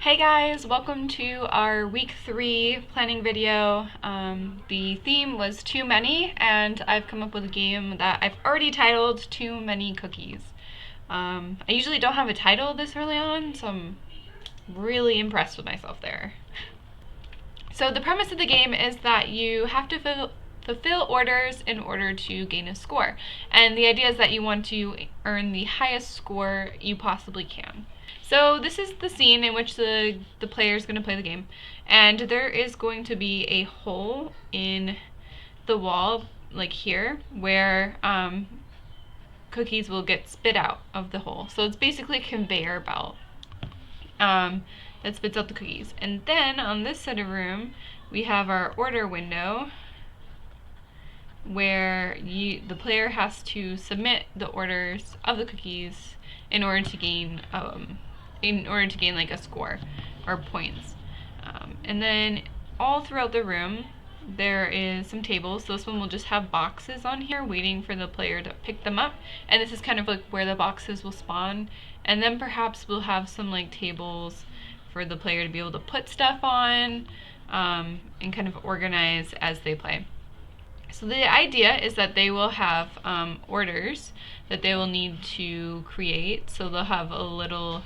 Hey guys, welcome to our week 3 planning video. The theme was too many, and I've come up with a game that I've already titled Too Many Cookies. I usually don't have a title this early on, so I'm really impressed with myself there. So the premise of the game is that you have to fulfill orders in order to gain a score. And the idea is that you want to earn the highest score you possibly can. So this is the scene in which the player is going to play the game. And there is going to be a hole in the wall, like here, where cookies will get spit out of the hole. So it's basically a conveyor belt that spits out the cookies. And then on this side of the room, we have our order window where the player has to submit the orders of the cookies in order to gain like a score or points. And then all throughout the room there is some tables. So this one will just have boxes on here waiting for the player to pick them up, and this is kind of like where the boxes will spawn. And then perhaps we'll have some like tables for the player to be able to put stuff on and kind of organize as they play. So the idea is that they will have orders that they will need to create. So they'll have a little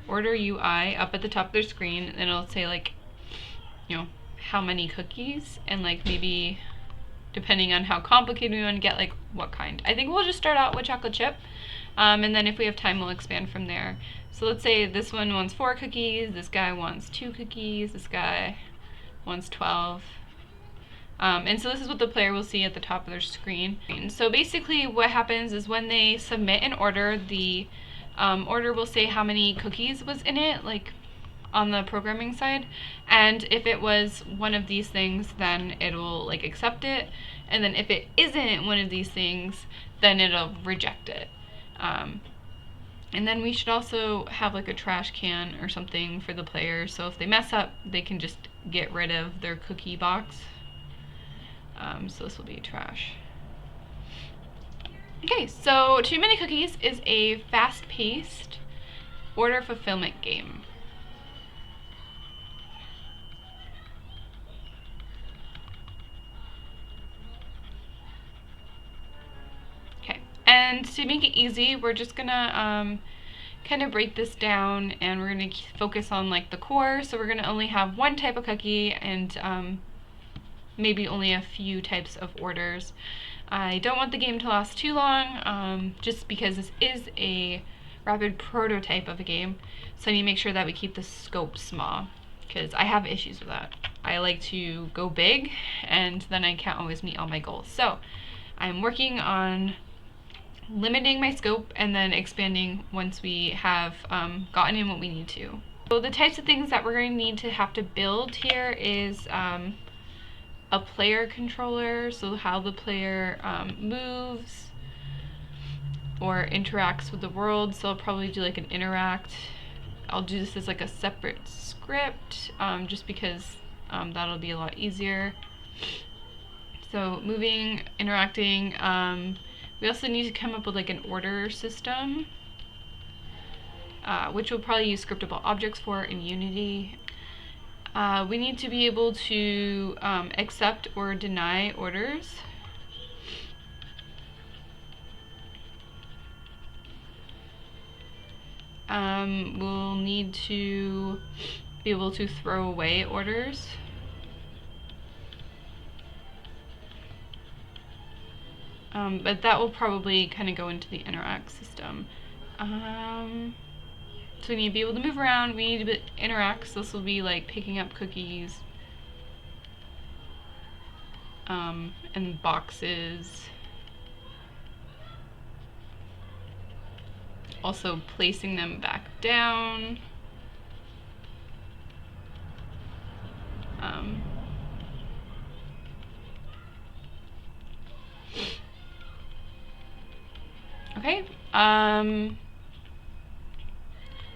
order UI up at the top of their screen, and it'll say like, how many cookies, and like maybe depending on how complicated we want to get, like what kind. I think we'll just start out with chocolate chip, and then if we have time we'll expand from there. So let's say this one wants 4 cookies, this guy wants 2 cookies, this guy wants 12. And so this is what the player will see at the top of their screen. So basically what happens is when they submit an order, the order will say how many cookies was in it, like on the programming side. And if it was one of these things, then it'll like accept it. And then if it isn't one of these things, then it'll reject it. And then we should also have like a trash can or something for the player, so if they mess up, they can just get rid of their cookie box. So this will be trash. Okay, so Too Many Cookies is a fast-paced order fulfillment game. Okay, and to make it easy, we're just gonna kind of break this down, and we're gonna focus on like the core. So we're gonna only have one type of cookie and maybe only a few types of orders. I don't want the game to last too long, just because this is a rapid prototype of a game, so I need to make sure that we keep the scope small, because I have issues with that. I like to go big, and then I can't always meet all my goals. So I'm working on limiting my scope and then expanding once we have gotten in what we need to. So the types of things that we're going to have to build here is a player controller, so how the player moves or interacts with the world. So I'll probably do like an interact. I'll do this as like a separate script, just because that'll be a lot easier. So moving, interacting. We also need to come up with like an order system, which we'll probably use scriptable objects for in Unity. We need to be able to accept or deny orders. We'll need to be able to throw away orders. But that will probably kind of go into the interact system. So we need to be able to move around, we need to interact, so this will be like picking up cookies, and boxes. Also placing them back down. Okay.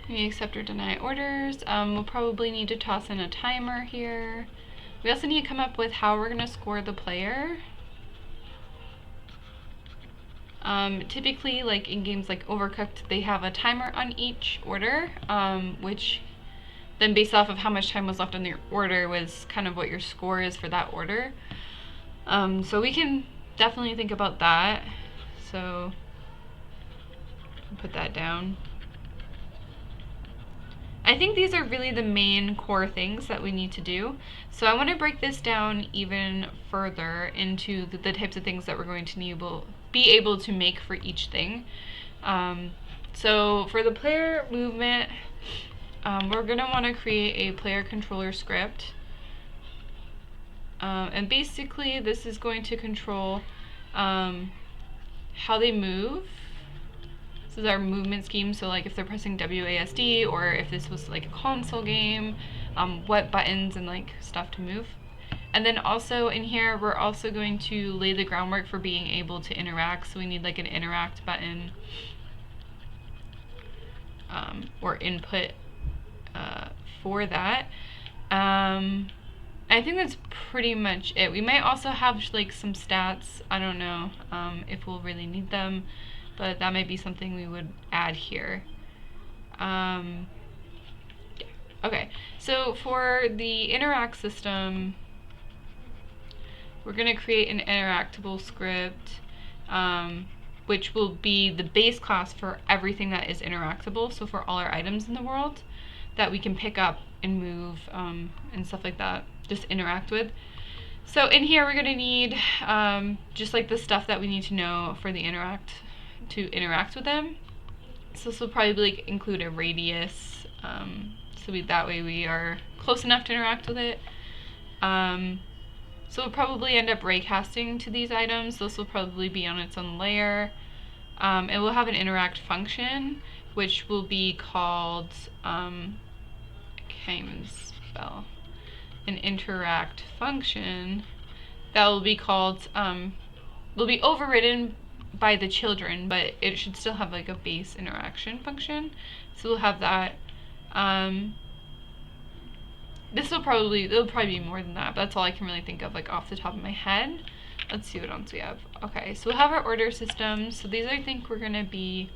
We accept or deny orders. We'll probably need to toss in a timer here. We also need to come up with how we're going to score the player. Typically, like in games like Overcooked, they have a timer on each order, which then based off of how much time was left on your order was kind of what your score is for that order. So we can definitely think about that. So put that down. I think these are really the main core things that we need to do. So I want to break this down even further into the types of things that we're going to be able to make for each thing. So for the player movement, we're going to want to create a player controller script. And basically this is going to control how they move. This is our movement scheme, so like if they're pressing WASD, or if this was like a console game, what buttons and like stuff to move. And then also in here, we're also going to lay the groundwork for being able to interact, so we need like an interact button or input for that. I think that's pretty much it. We might also have like some stats. I don't know if we'll really need them, but that might be something we would add here. Yeah. Okay, so for the interact system, we're going to create an interactable script, which will be the base class for everything that is interactable, so for all our items in the world that we can pick up and move and stuff like that, just interact with. So in here we're going to need just like the stuff that we need to know for the to interact with them. So this will probably include a radius, so that way we are close enough to interact with it. So we'll probably end up raycasting to these items. This will probably be on its own layer. It will have an interact function, which will be called, I can't even spell, an interact function that will be called, will be overridden by the children, but it should still have like a base interaction function. So we'll have that. There'll probably be more than that, but that's all I can really think of like off the top of my head. Let's see what else we have. Okay, so we'll have our order system. So these I think we're gonna be,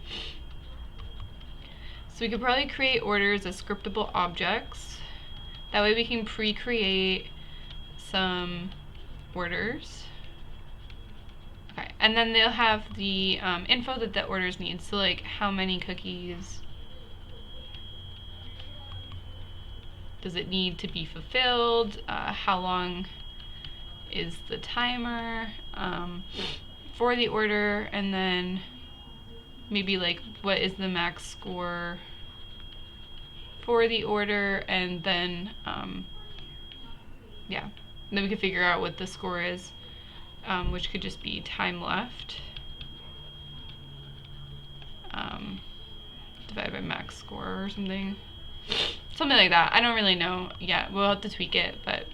so we could probably create orders as scriptable objects. That way we can pre-create some orders. Okay, and then they'll have the info that the orders need. So like how many cookies does it need to be fulfilled? How long is the timer for the order? And then maybe like what is the max score for the order? And then yeah, and then we can figure out what the score is, which could just be time left divided by max score or something. Something like that. I don't really know yet. We'll have to tweak it, but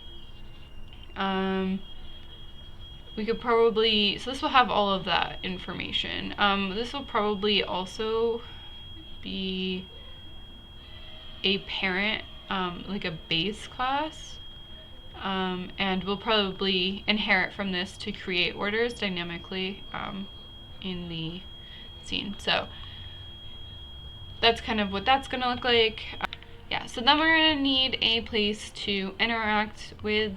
we could probably, so this will have all of that information. This will probably also be a parent, like a base class, and we'll probably inherit from this to create orders dynamically in the scene. So that's kind of what that's going to look like. Yeah, so then we're going to need a place to interact with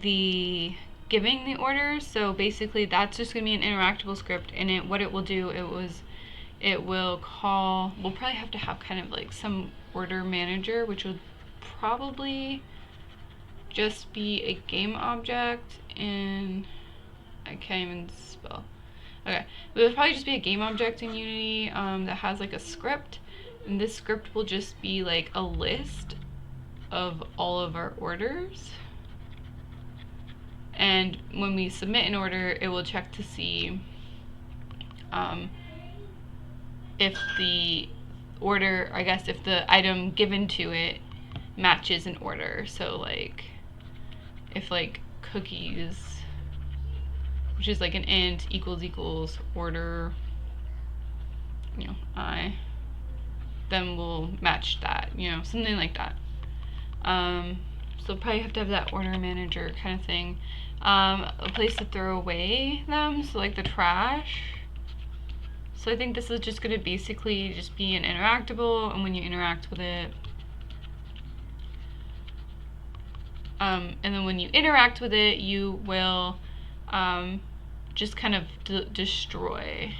the giving the orders. So basically that's just going to be an interactable script, and what it will do, it will call, we'll probably have to have kind of like some order manager, which would probably just be a game object in, I can't even spell. Okay, it would probably just be a game object in Unity that has like a script. And this script will just be like a list of all of our orders. And when we submit an order, it will check to see if the order, I guess if the item given to it matches an order. So like if like cookies, which is like an int, equals order, you know, I, then we'll match that, you know, something like that. So probably have to have that order manager kind of thing. A place to throw away them, so like the trash. So I think this is just going to basically just be an interactable, and when you interact with it, and then when you interact with it, you will just kind of destroy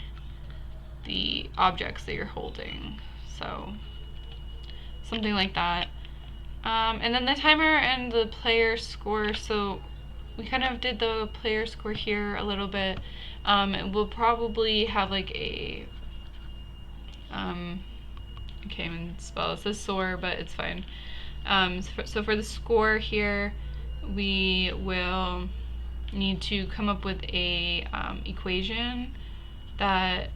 the objects that you're holding. So something like that. And then the timer and the player score. So we kind of did the player score here a little bit. We'll probably have like a I can't even spell. It says soar, but it's fine. So for the score here, we will need to come up with a equation that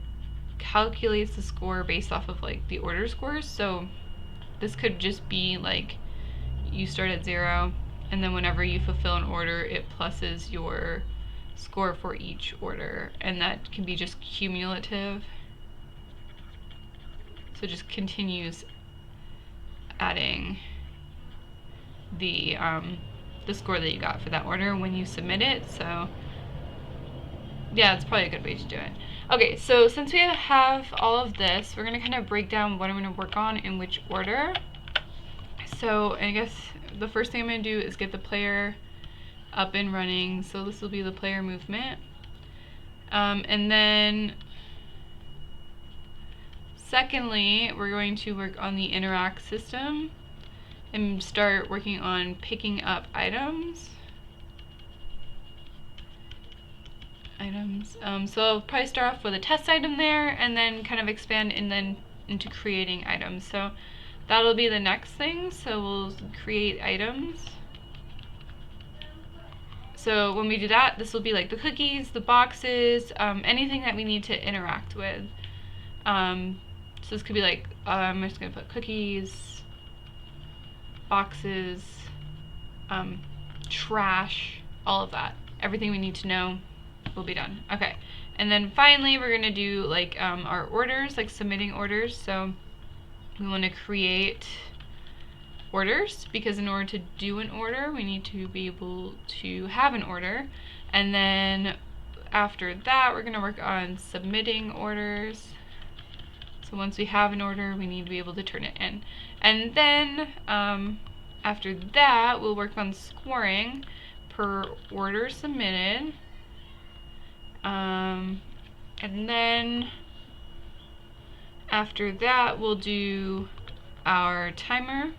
calculates the score based off of like the order scores. So this could just be like you start at 0, and then whenever you fulfill an order, it pluses your score for each order, and that can be just cumulative. So it just continues adding the score that you got for that order when you submit it. So yeah, it's probably a good way to do it. Okay, so since we have all of this, we're going to kind of break down what I'm going to work on in which order. So I guess the first thing I'm going to do is get the player up and running. So this will be the player movement. And then secondly, we're going to work on the interact system and start working on picking up items. So I'll probably start off with a test item there, and then kind of expand and then into creating items. So that'll be the next thing. So we'll create items. So when we do that, this will be like the cookies, the boxes, anything that we need to interact with. So this could be like, I'm just going to put cookies, boxes, trash, all of that. Everything we need to know will be done. Okay, and then finally we're going to do like our orders, like submitting orders. So we want to create orders, because in order to do an order, we need to be able to have an order. And then after that, we're going to work on submitting orders. So once we have an order, we need to be able to turn it in. And then after that, we'll work on scoring per order submitted. And then after that, we'll do our timer.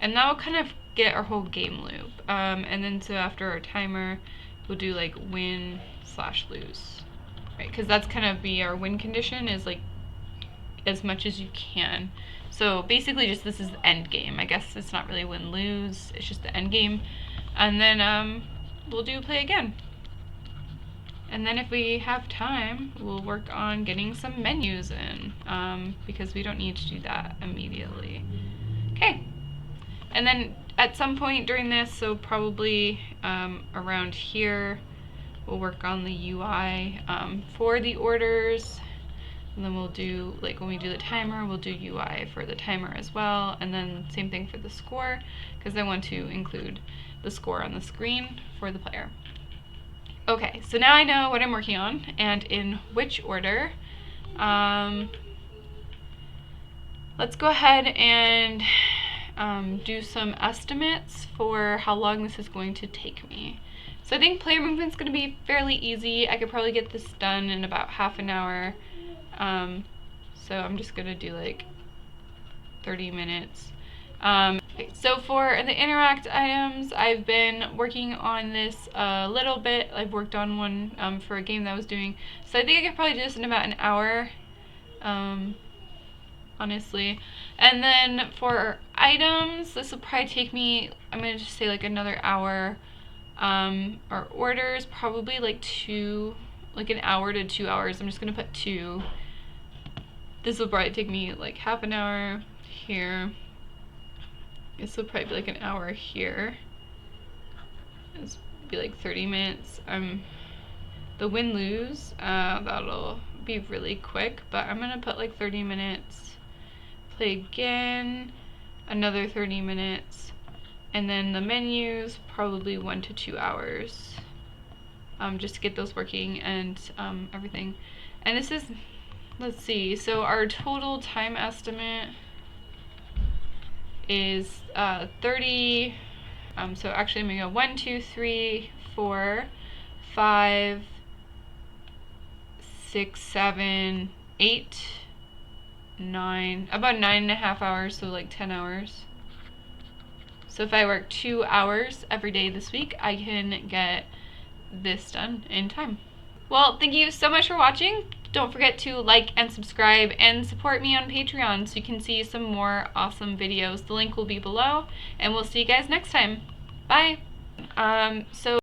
And that will kind of get our whole game loop. And then so after our timer, we'll do like win/lose. Right, because that's kind of be our win condition, is like as much as you can. So basically just this is the end game. I guess it's not really win-lose, it's just the end game. And then we'll do play again. And then if we have time, we'll work on getting some menus in, because we don't need to do that immediately. Okay, and then at some point during this, so probably around here, we'll work on the UI for the orders, and then we'll do, like when we do the timer, we'll do UI for the timer as well, and then same thing for the score, because I want to include the score on the screen for the player. Okay, so now I know what I'm working on and in which order. Let's go ahead and do some estimates for how long this is going to take me. So I think player movement's going to be fairly easy. I could probably get this done in about half an hour. So I'm just going to do like 30 minutes. So for the interact items, I've been working on this a little bit. I've worked on one for a game that I was doing. So I think I could probably do this in about an hour, honestly. And then for items, this will probably take me, I'm going to just say like another hour. Our orders, probably like an hour to 2 hours. I'm just going to put 2. This will probably take me like half an hour here. This will probably be like an hour here. This will be like 30 minutes. The win-lose, that'll be really quick, but I'm gonna put like 30 minutes. Play again, another 30 minutes, and then the menus, probably 1 to 2 hours, just to get those working and everything. And this is, let's see, so our total time estimate is 30, so actually I'm going to go 1, 2, 3, 4, 5, 6, 7, 8, 9, about 9.5 hours, so like 10 hours. So if I work 2 hours every day this week, I can get this done in time. Well, thank you so much for watching. Don't forget to like and subscribe and support me on Patreon so you can see some more awesome videos. The link will be below, and we'll see you guys next time. Bye! So